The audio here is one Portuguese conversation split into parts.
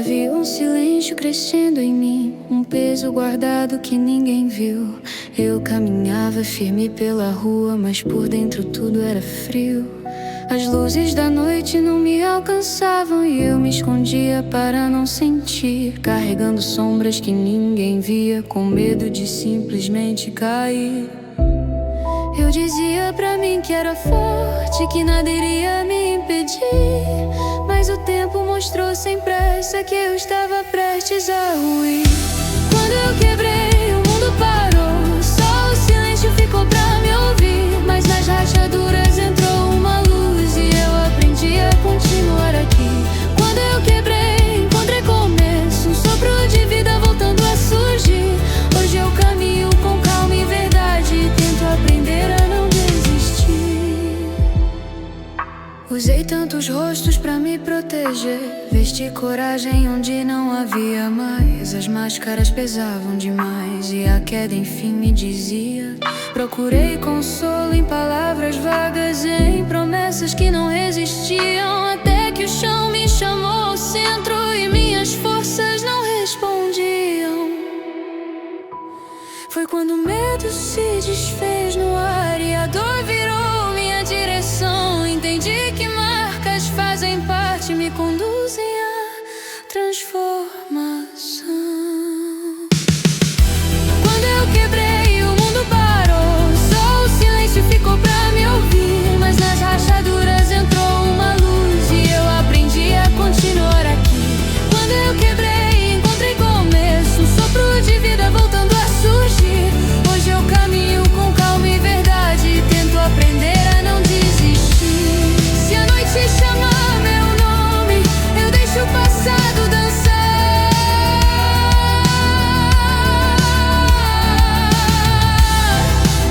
Havia um silêncio crescendo em mim, um peso guardado que ninguém viu. Eu caminhava firme pela rua, mas por dentro tudo era frio. As luzes da noite não me alcançavam e eu me escondia para não sentir, carregando sombras que ninguém via, com medo de simplesmente cair. Eu dizia pra mim que era forte, que nada iria me impedir, mas o tempo mostrou sem pressa que eu estava prestes a ruir. Quando eu quebrei, o mundo parou, só o silêncio ficou pra me ouvir. Mas nas rachaduras entrou uma luz e eu aprendi a continuar aqui. Quando eu quebrei, encontrei começo, um sopro de vida voltando a surgir. Hoje eu caminho com calma e verdade e tento aprender a não desistir. Usei tantos rostos pra me proteger, vesti coragem onde não havia mais. As máscaras pesavam demais e a queda enfim me dizia. Procurei consolo em palavras vagas, em promessas que não resistiam, até que o chão me chamou ao centro e minhas forças não respondiam. Foi quando o medo se desfez no ar e a dor virou minha direção. Entendi que marcas fazem parte, me conduzem à transformação. Quando eu quebrei, o mundo parou, só o silêncio ficou pra me ouvir. Mas nas rachaduras entrou uma luz e eu aprendi a continuar aqui. Quando eu quebrei, encontrei começo, um sopro de vida voltando a surgir. Hoje eu caminho com calma e verdade e tento aprender a não desistir. Se a noite chamar meu nome, eu deixo o passado dançar.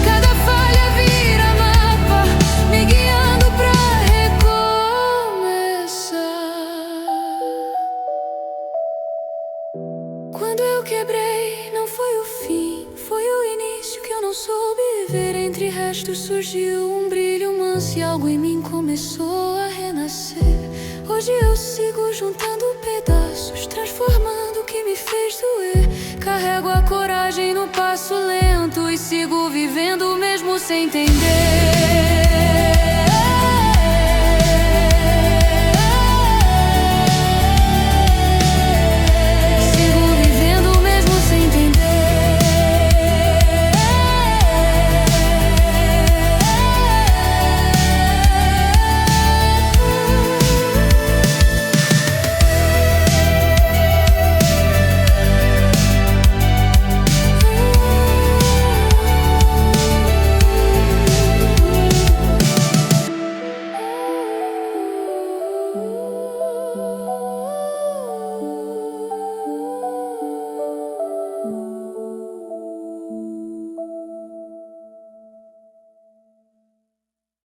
Cada falha vira mapa, me guiando pra recomeçar. Quando eu quebrei, não foi o fim, foi o início que eu não soube ver. Entre restos surgiu um brilho manso e algo em mim começou a renascer. Hoje eu sigo juntando pedaços, transformando o que me fez doer. Carrego a coragem no passo lento e sigo vivendo mesmo sem entender.